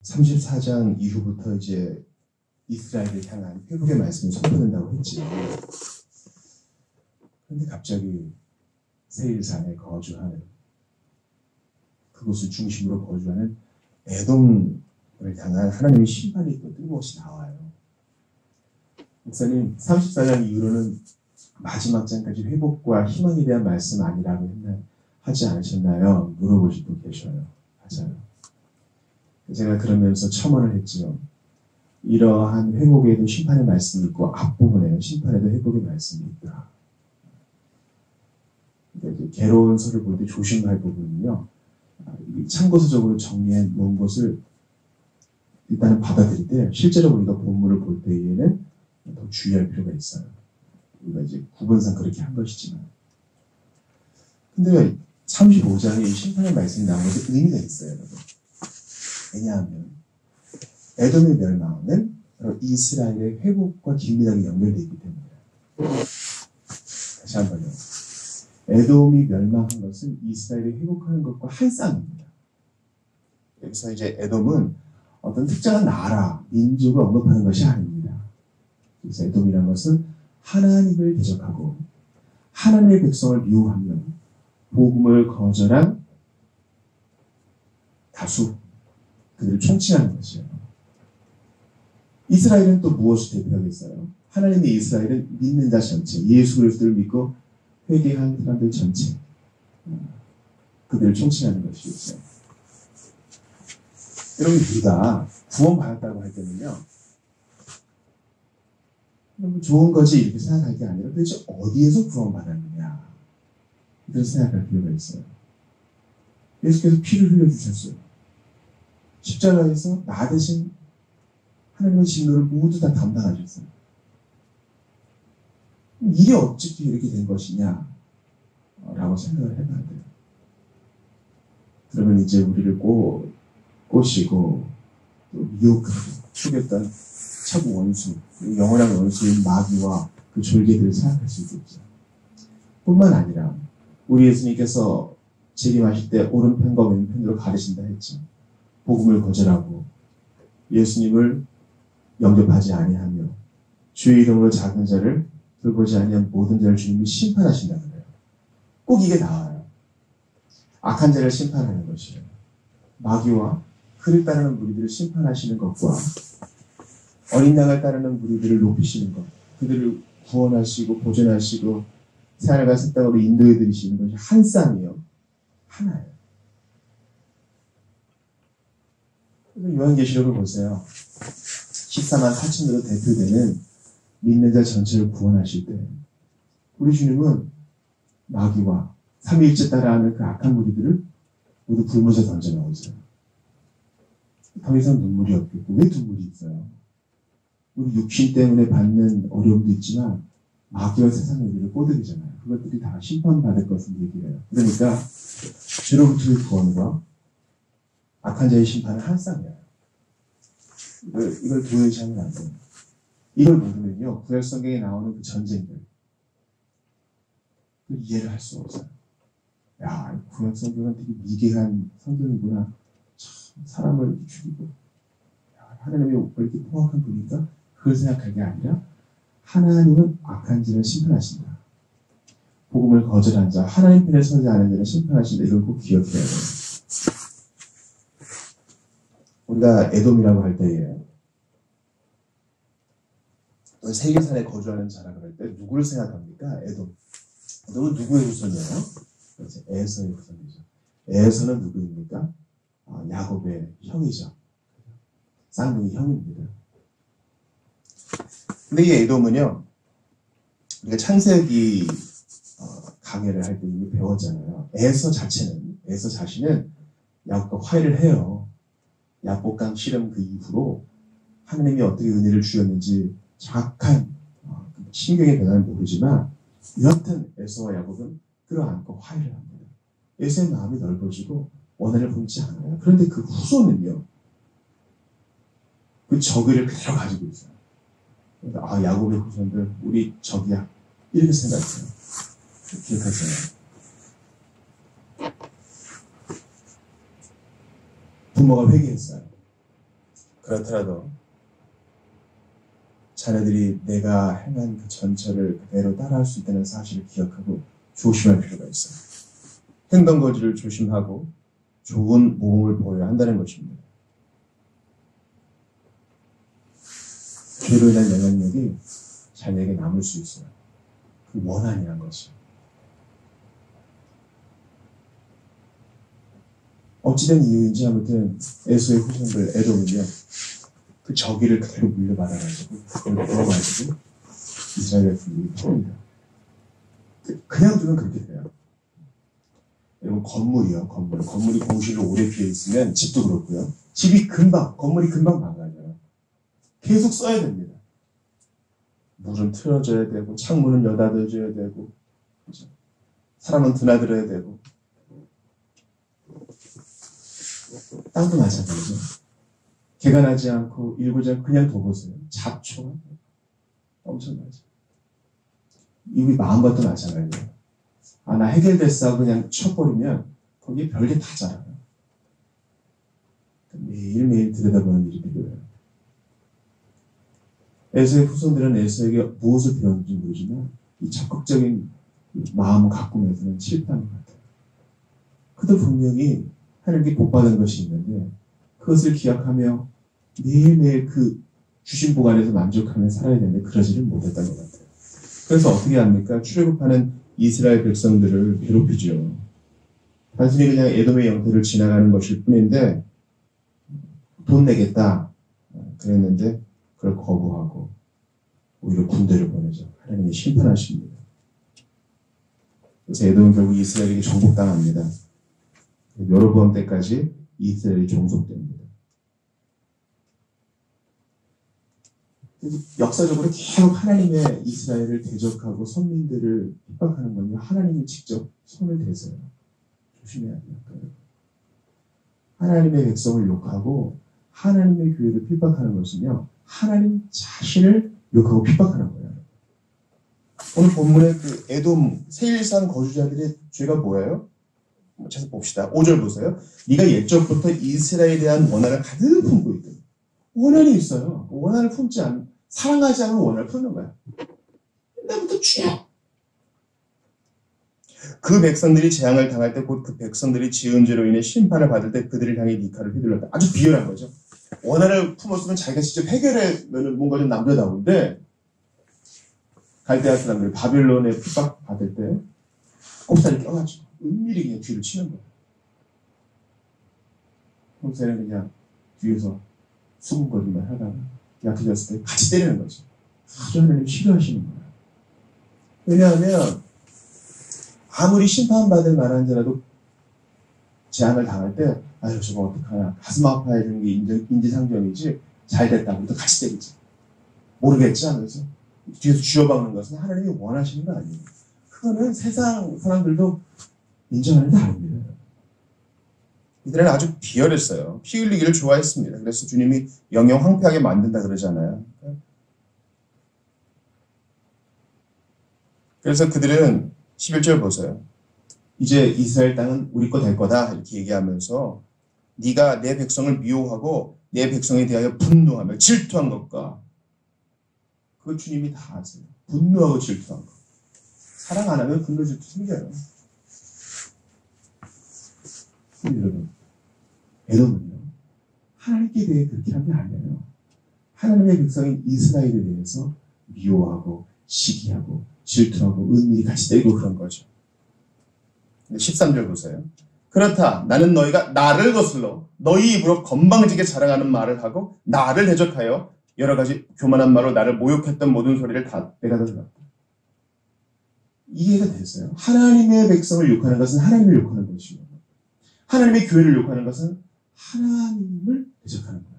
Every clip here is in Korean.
34장 이후부터 이제 이스라엘을 향한 회복의 말씀이 선포된다고 했지. 그런데 갑자기 세일산에 거주하는, 그곳을 중심으로 거주하는 에돔을 향한 하나님의 심판이 또 뜬금없이 나와요. 목사님, 34장 이후로는 마지막 장까지 회복과 희망에 대한 말씀 아니라고 하지 않으셨나요? 물어보실 분 계셔요. 맞아요. 제가 그러면서 첨언을 했지요. 이러한 회복에도 심판의 말씀이 있고 앞부분에는 심판에도 회복의 말씀이 있다. 그러니까 괴로운서를 볼 때 조심할 부분은요. 참고서적으로 정리해 놓은 것을 일단은 받아들일 때 실제로 우리가 본문을 볼 때에는 더 주의할 필요가 있어요. 우리가 이제 구분상 그렇게 한 것이지만. 근데 35장에 심판의 말씀이 나온 것에 의미가 있어요, 여러분. 왜냐하면 에돔의 멸망은 바로 이스라엘의 회복과 긴밀하게 연결되어 있기 때문이에요. 다시 한번요. 에돔이 멸망한 것은 이스라엘이 회복하는 것과 한 쌍입니다. 여기서 이제 에돔은 어떤 특정한 나라, 민족을 언급하는 것이 아닙니다. 그래서 에돔이라는 것은 하나님을 대적하고 하나님의 백성을 미워하며 복음을 거절한 다수, 그들을 총칭하는 것이에요. 이스라엘은 또 무엇을 대표하겠어요? 하나님의 이스라엘은 믿는 자 전체, 예수 그리스도를 믿고 회개한 사람들 전체, 그들을 총칭하는 것이겠죠. 여러분, 우리가 구원받았다고 할 때는요, 너무 좋은 거지 이렇게 생각할 게 아니라 도대체 어디에서 구원받았느냐, 이렇게 생각할 필요가 있어요. 예수께서 피를 흘려주셨어요. 십자가에서 나 대신 하나님의 진노를 모두 다 담당하셨어요. 이게 어떻게 이렇게 된 것이냐 라고 생각을 해봐야 돼요. 그러면 이제 우리를 꼬시고 또 미혹하고 죽였던 첫 원수, 영원한 원수인 마귀와 그 졸개들을 생각할 수 있겠죠. 뿐만 아니라 우리 예수님께서 재림하실 때 오른편과 왼편으로 가르신다 했죠. 복음을 거절하고 예수님을 영접하지 아니하며 주의 이름으로 작은 자를 돌보지 아니한 모든 자를 주님이 심판하신다 그래요. 꼭 이게 나와요. 악한 자를 심판하는 것이에요. 마귀와 그를 따르는 무리들을 심판하시는 것과 어린 양을 따르는 무리들을 높이시는 것, 그들을 구원하시고 보존하시고 새하늘과 새 땅으로 인도해 드리시는 것이 한 쌍이요, 하나예요. 요한계시록을 보세요. 14만 4천으로 대표되는 믿는 자 전체를 구원하실 때 우리 주님은 마귀와 삼위일체 따라하는 그 악한 무리들을 모두 불못에 던져넣으세요. 더 이상 눈물이 없겠고, 왜 눈물이 있어요? 우리 육신 때문에 받는 어려움도 있지만 마귀와 세상의 우리를 꼬드기잖아요. 그것들이 다 심판받을 것을 얘기해요. 그러니까 죄로부터의 구원과 악한 자의 심판은 한 쌍이에요. 이걸 도외시하면 안 돼요. 이걸 모르면요, 구약 성경에 나오는 그 전쟁들 이해를 할 수 없어요. 야, 구약 성경은 되게 미개한 성경이구나. 참 사람을 죽이고, 야, 하나님이 왜 이렇게 포악한 분인가? 그걸 생각할 게 아니라 하나님은 악한 자를 심판하신다. 복음을 거절한 자, 하나님 편에 서지 않은 자를 심판하신다. 이걸 꼭 기억해야 돼요. 우리가 에돔이라고 할 때에 또 세계산에 거주하는 자라고 할 때 누구를 생각합니까? 에돔은 누구의 후손이에요? 그렇죠. 에서의 후손이죠. 에서는 누구입니까? 야곱의 형이죠. 쌍둥이 형입니다. 근데 이 에돔은요, 우리가 창세기 강해를 할 때 이미 배웠잖아요. 에서 자신은 야곱과 화해를 해요. 야복강 씨름 그 이후로 하나님이 어떻게 은혜를 주셨는지 정확한 신경의 변화는 모르지만 여하튼 에서와 야곱은 끌어안고 화해를 합니다. 에서의 마음이 넓어지고 원한을 품지 않아요. 그런데 그 후손은요, 그 적의를 그대로 가지고 있어요. 그러니까 야곱의 후손들 우리 적이야 이렇게 생각해요. 기억하세요. 부모가 회개했어요. 그렇더라도 자녀들이 내가 행한 그 전철을 그대로 따라할 수 있다는 사실을 기억하고 조심할 필요가 있어요. 행동 거지를 조심하고 좋은 모범을 보여야 한다는 것입니다. 죄로 인한 영향력이 자녀에게 남을 수 있어요. 그 원한이란 것이. 어찌된 이유인지 아무튼 에서의 후손들 에돔은요, 그 저기를 그대로 물려받아가지고 그걸 물어가지고 이스라엘 백성들이 팝니다. 그냥 두면 그렇게 돼요. 여러분, 건물이요, 건물이 공실로 오래 비어 있으면 집도 그렇고요. 건물이 금방 망가져요. 계속 써야 됩니다. 물은 틀어줘야 되고, 창문은 여닫아줘야 되고, 그렇죠? 사람은 드나들어야 되고, 땅도 마찬가지죠. 개가 나지 않고 일구지 않고 그냥 둬보세요. 잡초가 엄청나죠. 우리 마음과도 마찬가지예요. 나 해결됐어 그냥 쳐버리면 거기에 별게 다 자라요. 매일매일 들여다보는 일이 필요해요. 에서의 후손들은 에서에게 무엇을 배웠는지 모르지만 이 적극적인 마음을 갖고 내서는 실패한 것 같아요. 그도 분명히 하나님께 복받은 것이 있는데 그것을 기억하며 매일매일 그 주신 복 안에서 만족하며 살아야 되는데 그러지를 못했던 것 같아요. 그래서 어떻게 합니까? 출애굽하는 이스라엘 백성들을 괴롭히죠. 단순히 그냥 에돔의 영토를 지나가는 것일 뿐인데 돈 내겠다 그랬는데 그걸 거부하고 오히려 군대를 보내죠. 하나님이 심판하십니다. 그래서 에돔은 결국 이스라엘에게 정복당합니다. 여로보암 때까지 이스라엘이 종속됩니다. 역사적으로 계속 하나님의 이스라엘을 대적하고 선민들을 핍박하는 건요, 하나님이 직접 손을 대세요. 조심해야 돼요. 하나님의 백성을 욕하고 하나님의 교회를 핍박하는 것은요, 하나님 자신을 욕하고 핍박하는 거예요. 오늘 본문의 그 에돔 세일산 거주자들의 죄가 뭐예요? 찾아 봅시다. 5절 보세요. 네가 옛적부터 이스라엘에 대한 원한을 가득 품고 있다. 원한이 있어요. 원한을 품지 않은, 사랑하지 않은 원한을 품는 거야. 옛날부터 쭉. 그 백성들이 재앙을 당할 때 곧 그 백성들이 지은 죄로 인해 심판을 받을 때 그들을 향해 네 칼을 휘둘렀다. 아주 비열한 거죠. 원한을 품었으면 자기가 직접 해결하면 뭔가 좀 남겨다오는데 갈대아 사람들 바빌론에 핍박 받을 때 꼽살이 껴가지고 은밀히 그냥 뒤를 치는 거예요. 평소에는 그냥 뒤에서 수군거리만 하다가 약해졌을 때 같이 때리는 거죠. 아주 하나님 싫어하시는 거예요. 왜냐하면 아무리 심판받을 만한 자라도 재앙을 당할 때 아유 저거 어떡하나 가슴 아파해주는 게 인지상정이지 잘됐다고 또 같이 때리지. 모르겠지 하면서 뒤에서 쥐어박는 것은 하나님이 원하시는 거 아니에요. 그거는 세상 사람들도 인정하는 게 아닙니다. 이들은 아주 비열했어요. 피 흘리기를 좋아했습니다. 그래서 주님이 영영 황폐하게 만든다 그러잖아요. 그래서 그들은 11절 보세요. 이제 이스라엘 땅은 우리 거 될 거다 이렇게 얘기하면서 네가 내 백성을 미워하고 내 백성에 대하여 분노하며 질투한 것과 그걸 주님이 다 아세요. 분노하고 질투한 것. 사랑 안 하면 분노 질투 생겨요. 여러분, 에돔은요 하나님께 대해 그렇게 한 게 아니에요. 하나님의 백성인 이스라엘에 대해서 미워하고 시기하고 질투하고 은밀히 같이 때리고 그런 거죠. 13절 보세요. 그렇다. 나는 너희가 나를 거슬러 너희 입으로 건방지게 자랑하는 말을 하고 나를 대적하여 여러 가지 교만한 말로 나를 모욕했던 모든 소리를 다 내가 들었다. 이해가 됐어요. 하나님의 백성을 욕하는 것은 하나님을 욕하는 것이고 하나님의 교회를 욕하는 것은 하나님을 대적하는 거예요.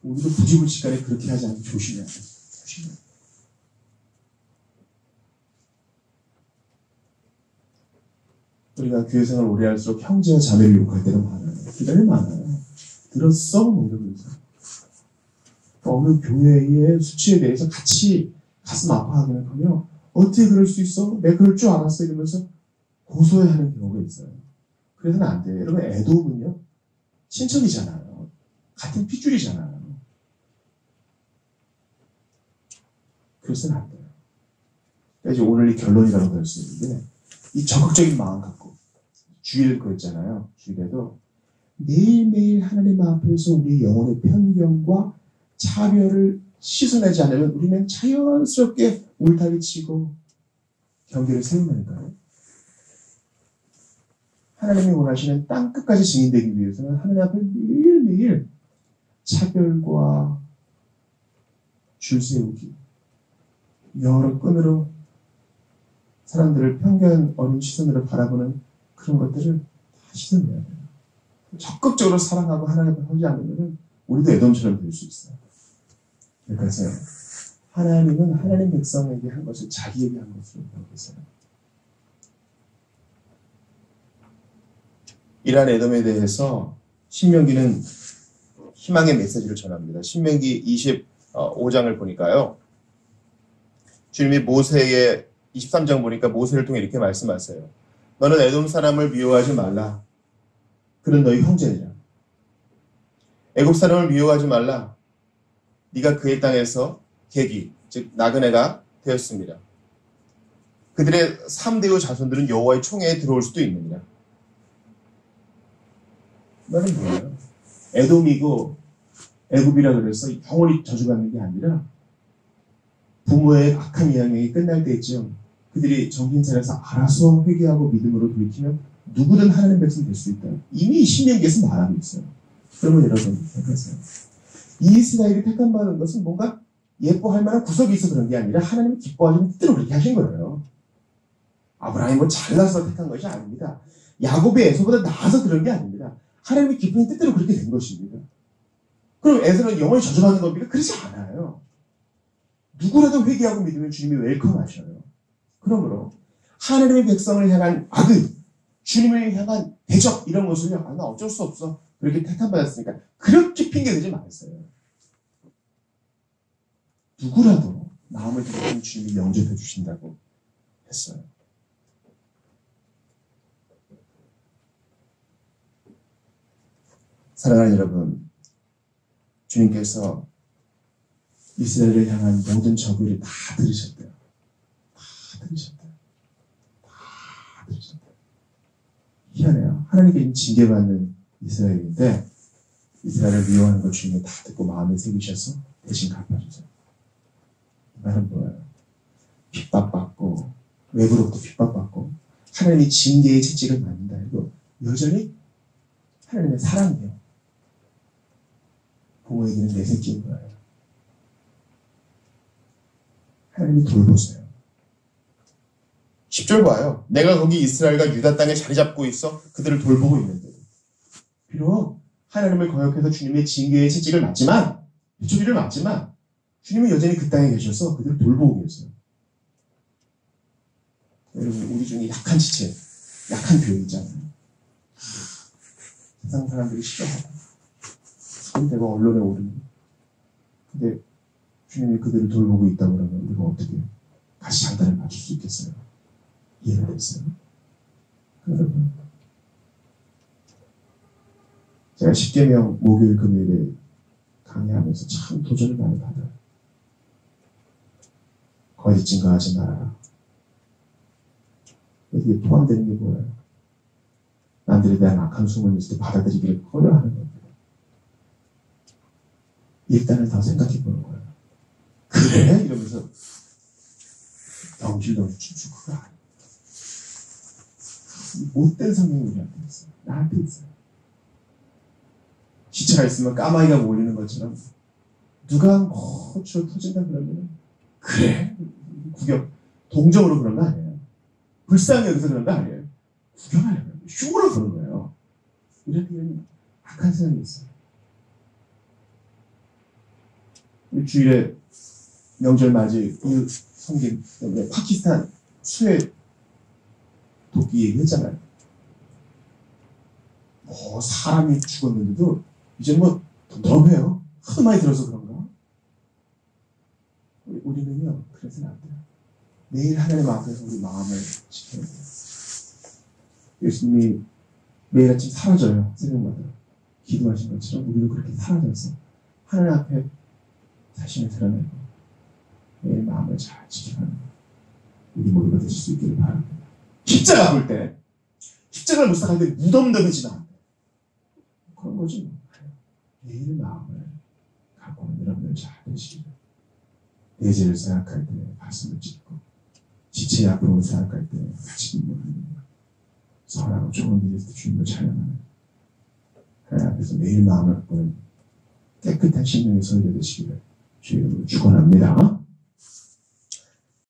우리도 부지불식간에 그렇게 하지 않고 조심해야 돼요. 조심해야 돼요. 우리가 교회 생활 오래 할수록 형제와 자매를 욕할 때가 많아요. 기다려 많아요. 들었어? 뭐 이러면서. 어느 교회의 수치에 대해서 같이 가슴 아파하기는 하며 어떻게 그럴 수 있어? 내가 그럴 줄 알았어? 이러면서 고소해야 하는 경우가 있어요. 그래서는 안 돼요. 여러분, 에돔은요 친척이잖아요. 같은 핏줄이잖아요. 그래서는 안 돼요. 그러니까 이제 오늘 이 결론이라고 할 수 있는데, 이 적극적인 마음 갖고, 주일 그랬잖아요. 주일에도 매일매일 하나님 앞에서 우리 영혼의 편견과 차별을 씻어내지 않으면 우리는 자연스럽게 울타리 치고 경계를 세운다니까요. 하나님이 원하시는 땅 끝까지 증인되기 위해서는 하나님 앞에 매일매일 차별과 줄 세우기, 여러 끈으로 사람들을 편견 어린 시선으로 바라보는 그런 것들을 다 씻어내야 돼요. 적극적으로 사랑하고 하나님 앞에 서지 않으면 우리도 에돔처럼 될 수 있어요. 그래서 하나님은 하나님 백성에게 한 것을 자기에게 한 것으로 여기세요. 이러한 에돔에 대해서 신명기는 희망의 메시지를 전합니다. 신명기 25장을 보니까요. 주님이 모세의 23장 보니까 모세를 통해 이렇게 말씀하세요. 너는 에돔 사람을 미워하지 말라. 그는 너희 형제니라. 애굽 사람을 미워하지 말라. 네가 그의 땅에서 계기, 즉 나그네가 되었습니다. 그들의 3대의 자손들은 여호와의 총회에 들어올 수도 있느니라. 말은 뭐예요? 에돔이고 애굽이라 그래서 영원히 저주받는 게 아니라 부모의 악한 이야기 끝날 때쯤 그들이 정신 차려서 알아서 회개하고 믿음으로 돌이키면 누구든 하나님 백성 될 수 있다. 이미 신명기에서 말하고 있어요. 그러면 여러분 생각하세요. 이스라엘이 택함받은 것은 뭔가 예뻐할 만한 구석이 있어서 그런 게 아니라 하나님이 기뻐하시는 뜻대로 그렇게 하신 거예요. 아브라함이 뭐 잘나서 택한 것이 아닙니다. 야곱이 에서보다 나아서 그런 게 아닙니다. 하나님이 기쁘신 뜻대로 그렇게 된 것입니다. 그럼 에서는 영원히 저주받는 겁니까? 그렇지 않아요. 누구라도 회개하고 믿으면 주님이 웰컴하셔요. 그러므로 하나님의 백성을 향한 악의, 주님을 향한 대적 이런 것을요. 나 어쩔 수 없어. 그렇게 택함받았으니까 그렇게 핑계대지 마세요. 누구라도 마음을 들으면 주님이 영접해 주신다고 했어요. 사랑하는 여러분, 주님께서 이스라엘을 향한 모든 저주를 다 들으셨대요. 다 들으셨대요. 다 들으셨대요. 희한해요. 하나님께 징계받는 이스라엘인데 이스라엘을 미워하는 걸 주님이 다 듣고 마음에 새기셔서 대신 갚아주세요. 이 말은 뭐예요? 핍박받고 외부로부터 핍박받고 하나님이 징계의 채찍을 맞는다 해도 여전히 하나님의 사랑이에요. 부모에게는 내 새끼인 거예요. 하나님이 돌보세요. 10절 봐요. 내가 거기 이스라엘과 유다 땅에 자리 잡고 있어 그들을 돌보고 있는데 비록 하나님을 거역해서 주님의 징계의 채찍을 맞지만 빗소리를 맞지만 주님은 여전히 그 땅에 계셔서 그들을 돌보고 계세요. 여러분 우리 중에 약한 지체, 약한 교회 있잖아요. 세상 사람들이 싫어하고 손대고 언론에 오르는 근데 주님이 그들을 돌보고 있다고 그러면 우리가 어떻게 같이 장단을 맞출 수 있겠어요? 이해가 됐어요? 여러분 제가 10계명 목요일 금요일에 강의하면서 참 도전을 많이 받아요. 거짓 증거하지 말아라. 여기에 포함되는 게 뭐예요? 남들에 대한 악한 소문을 있을 때 받아들이기를 꺼려하는 겁니다. 일단은 더 생각해 보는 거예요. 그래? 이러면서 덩실덩실 춤추고 그거 아니에요. 못된 성경이 우리한테 있어요. 나한테 있어요. 시체가 있으면 까마귀가 몰리는 것처럼 누가 호추로 터진다 그러면 그래? 구경 동정으로 그런 거 아니에요. 불쌍히 여기서 그런 거 아니에요. 구경하려면 흉으로 그런 거예요. 이렇게 악한 사람이 있어요. 우리 주일에 명절 맞이 이 성김 때문에 파키스탄 수해 도끼 얘기했잖아요. 뭐 사람이 죽었는데도 이제 뭐 덤덤해요. 하도 많이 들어서 그런가? 우리는요 그래서는 안 돼요. 매일 하나님 앞에서 우리 마음을 지켜야 돼요. 예수님이 매일 아침 사라져요. 새벽마다. 기도하신 것처럼 우리도 그렇게 사라져서 하나님 앞에 자신을 드러내고 매일 마음을 잘 지켜가는 우리 모두가 되실 수 있기를 바랍니다. 십자가 볼 때 십자가를 못 사가는데 무덤덤해지면 안 돼. 그런 거지. 매일 마음을 갖고는 여러분들 잘 되시기를. 내 죄를 생각할 때 가슴을 찢고 지체의 아픔을 생각할 때 같이 눈물을 흘립니다. 선하고 좋은 일에서 주님을 찬양하는 하나님 앞에서 매일 마음을 갖고는 깨끗한 심령의 소유가 되시기를 주의 이름으로 축원합니다.